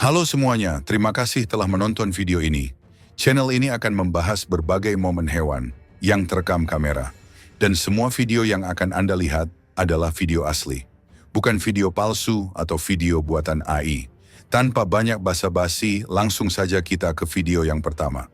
Halo semuanya, terima kasih telah menonton video ini. Channel ini akan membahas berbagai momen hewan yang terekam kamera. Dan semua video yang akan Anda lihat adalah video asli. Bukan video palsu atau video buatan AI. Tanpa banyak basa-basi, langsung saja kita ke video yang pertama.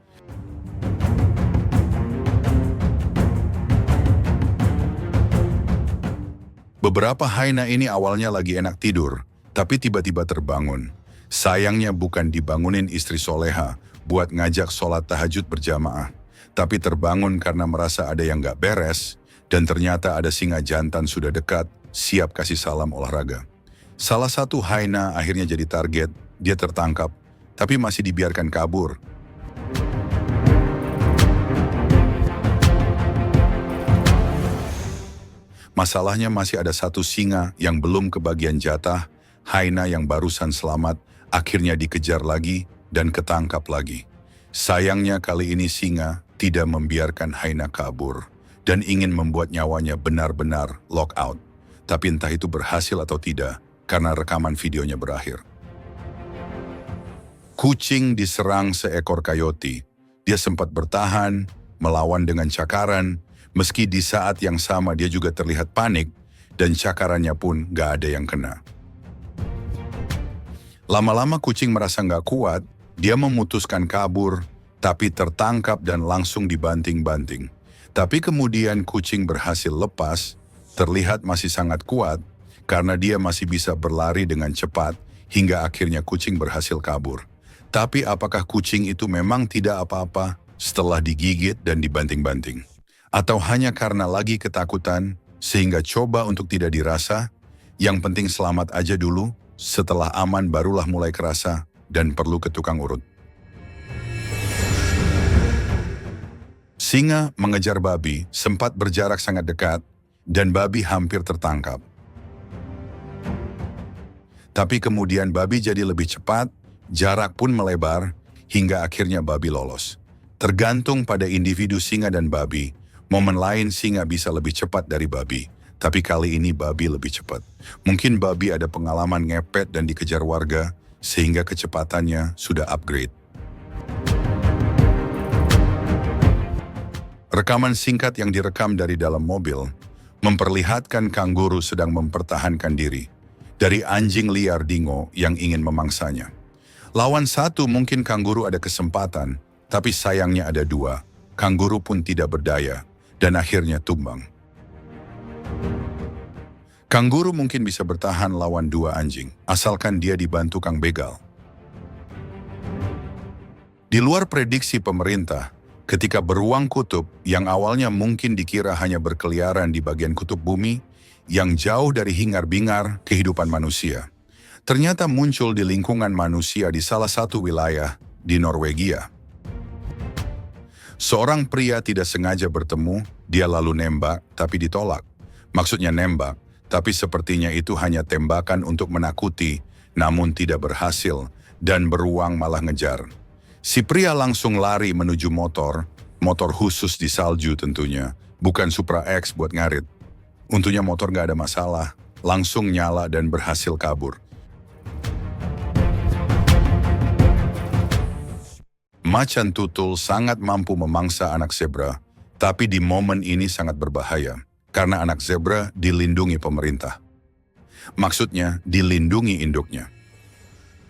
Beberapa hyena ini awalnya lagi enak tidur, tapi tiba-tiba terbangun. Sayangnya bukan dibangunin istri soleha buat ngajak sholat tahajud berjamaah, tapi terbangun karena merasa ada yang gak beres, dan ternyata ada singa jantan sudah dekat, siap kasih salam olahraga. Salah satu hyena akhirnya jadi target, dia tertangkap, tapi masih dibiarkan kabur. Masalahnya masih ada satu singa yang belum kebagian jatah, hyena yang barusan selamat, akhirnya dikejar lagi dan ketangkap lagi. Sayangnya kali ini singa tidak membiarkan hyena kabur dan ingin membuat nyawanya benar-benar lock out. Tapi entah itu berhasil atau tidak karena rekaman videonya berakhir. Kucing diserang seekor coyote. Dia sempat bertahan, melawan dengan cakaran, meski di saat yang sama dia juga terlihat panik dan cakarannya pun gak ada yang kena. Lama-lama kucing merasa gak kuat, dia memutuskan kabur, tapi tertangkap dan langsung dibanting-banting. Tapi kemudian kucing berhasil lepas, terlihat masih sangat kuat, karena dia masih bisa berlari dengan cepat, hingga akhirnya kucing berhasil kabur. Tapi apakah kucing itu memang tidak apa-apa setelah digigit dan dibanting-banting? Atau hanya karena lagi ketakutan, sehingga coba untuk tidak dirasa, yang penting selamat aja dulu, setelah aman barulah mulai kerasa dan perlu ke tukang urut. Singa mengejar babi, sempat berjarak sangat dekat, dan babi hampir tertangkap. Tapi kemudian babi jadi lebih cepat, jarak pun melebar, hingga akhirnya babi lolos. Tergantung pada individu singa dan babi, momen lain singa bisa lebih cepat dari babi. Tapi kali ini babi lebih cepat. Mungkin babi ada pengalaman ngepet dan dikejar warga, sehingga kecepatannya sudah upgrade. Rekaman singkat yang direkam dari dalam mobil, memperlihatkan kanguru sedang mempertahankan diri dari anjing liar dingo yang ingin memangsanya. Lawan satu mungkin kanguru ada kesempatan, tapi sayangnya ada dua. Kanguru pun tidak berdaya, dan akhirnya tumbang. Kanguru mungkin bisa bertahan lawan dua anjing, asalkan dia dibantu kang begal. Di luar prediksi pemerintah, ketika beruang kutub yang awalnya mungkin dikira hanya berkeliaran di bagian kutub bumi, yang jauh dari hingar-bingar kehidupan manusia, ternyata muncul di lingkungan manusia di salah satu wilayah di Norwegia. Seorang pria tidak sengaja bertemu, dia lalu nembak tapi ditolak. Maksudnya nembak, tapi sepertinya itu hanya tembakan untuk menakuti, namun tidak berhasil, dan beruang malah ngejar. Si pria langsung lari menuju motor khusus di salju tentunya, bukan Supra X buat ngarit. Untungnya motor gak ada masalah, langsung nyala dan berhasil kabur. Macan tutul sangat mampu memangsa anak zebra, tapi di momen ini sangat berbahaya. Karena anak zebra dilindungi pemerintah. Maksudnya, dilindungi induknya.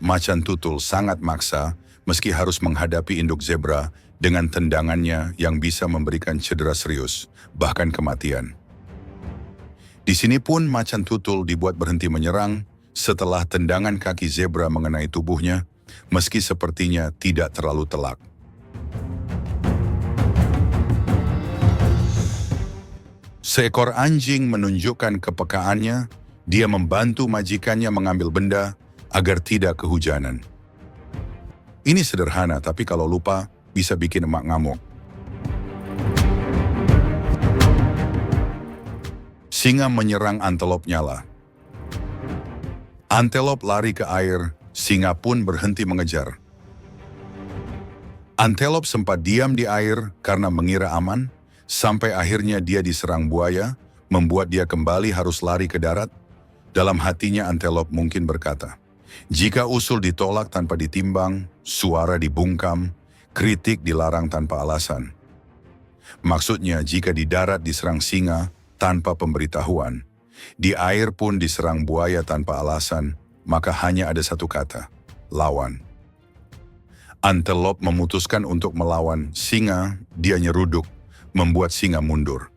Macan tutul sangat maksa meski harus menghadapi induk zebra dengan tendangannya yang bisa memberikan cedera serius, bahkan kematian. Di sini pun macan tutul dibuat berhenti menyerang setelah tendangan kaki zebra mengenai tubuhnya, meski sepertinya tidak terlalu telak. Seekor anjing menunjukkan kepekaannya, dia membantu majikannya mengambil benda agar tidak kehujanan. Ini sederhana, tapi kalau lupa, bisa bikin emak ngamuk. Singa menyerang antelop nyala. Antelop lari ke air, singa pun berhenti mengejar. Antelop sempat diam di air karena mengira aman, sampai akhirnya dia diserang buaya, membuat dia kembali harus lari ke darat. Dalam hatinya antelop mungkin berkata, Jika usul ditolak tanpa ditimbang, suara dibungkam, kritik dilarang tanpa alasan. Maksudnya jika di darat diserang singa tanpa pemberitahuan, di air pun diserang buaya tanpa alasan, maka hanya ada satu kata, lawan. Antelop memutuskan untuk melawan singa, dia nyeruduk, membuat singa mundur.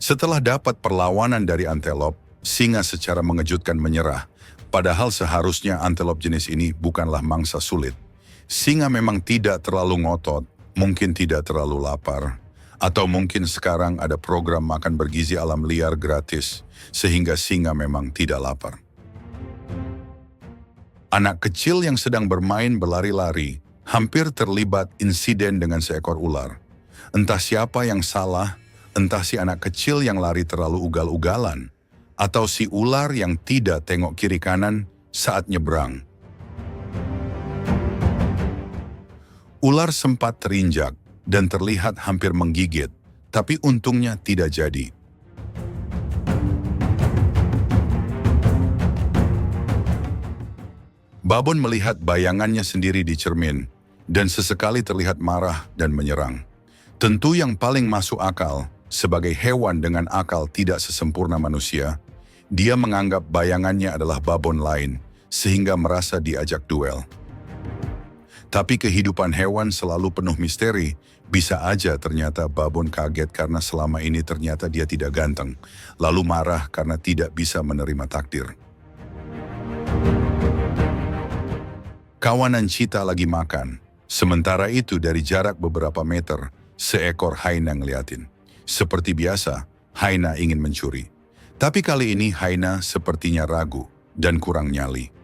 Setelah dapat perlawanan dari antelop, singa secara mengejutkan menyerah, padahal seharusnya antelop jenis ini bukanlah mangsa sulit. Singa memang tidak terlalu ngotot, mungkin tidak terlalu lapar, atau mungkin sekarang ada program makan bergizi alam liar gratis, sehingga singa memang tidak lapar. Anak kecil yang sedang bermain berlari-lari, hampir terlibat insiden dengan seekor ular. Entah siapa yang salah, entah si anak kecil yang lari terlalu ugal-ugalan, atau si ular yang tidak tengok kiri kanan saat nyebrang. Ular sempat terinjak dan terlihat hampir menggigit, tapi untungnya tidak jadi. Babon melihat bayangannya sendiri di cermin, dan sesekali terlihat marah dan menyerang. Tentu yang paling masuk akal, sebagai hewan dengan akal tidak sesempurna manusia, dia menganggap bayangannya adalah babon lain, sehingga merasa diajak duel. Tapi kehidupan hewan selalu penuh misteri, bisa aja ternyata babon kaget karena selama ini ternyata dia tidak ganteng, lalu marah karena tidak bisa menerima takdir. Kawanan cita lagi makan, sementara itu dari jarak beberapa meter, seekor hyena ngeliatin. Seperti biasa, hyena ingin mencuri. Tapi kali ini hyena sepertinya ragu dan kurang nyali.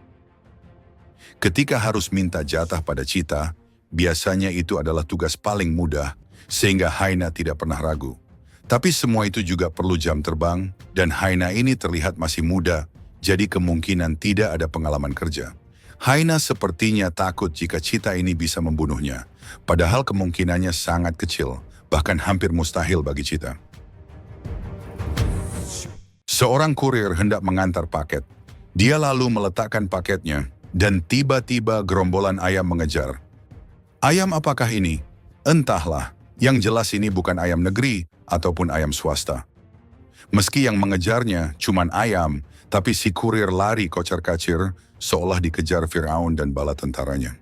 Ketika harus minta jatah pada cita, biasanya itu adalah tugas paling mudah, sehingga hyena tidak pernah ragu. Tapi semua itu juga perlu jam terbang, dan hyena ini terlihat masih muda, jadi kemungkinan tidak ada pengalaman kerja. Hyena sepertinya takut jika cita ini bisa membunuhnya, padahal kemungkinannya sangat kecil, bahkan hampir mustahil bagi cita. Seorang kurir hendak mengantar paket. Dia lalu meletakkan paketnya, dan tiba-tiba gerombolan ayam mengejar. Ayam apakah ini? Entahlah, yang jelas ini bukan ayam negeri ataupun ayam swasta. Meski yang mengejarnya cuman ayam, tapi si kurir lari kocar-kacir seolah dikejar Firaun dan bala tentaranya.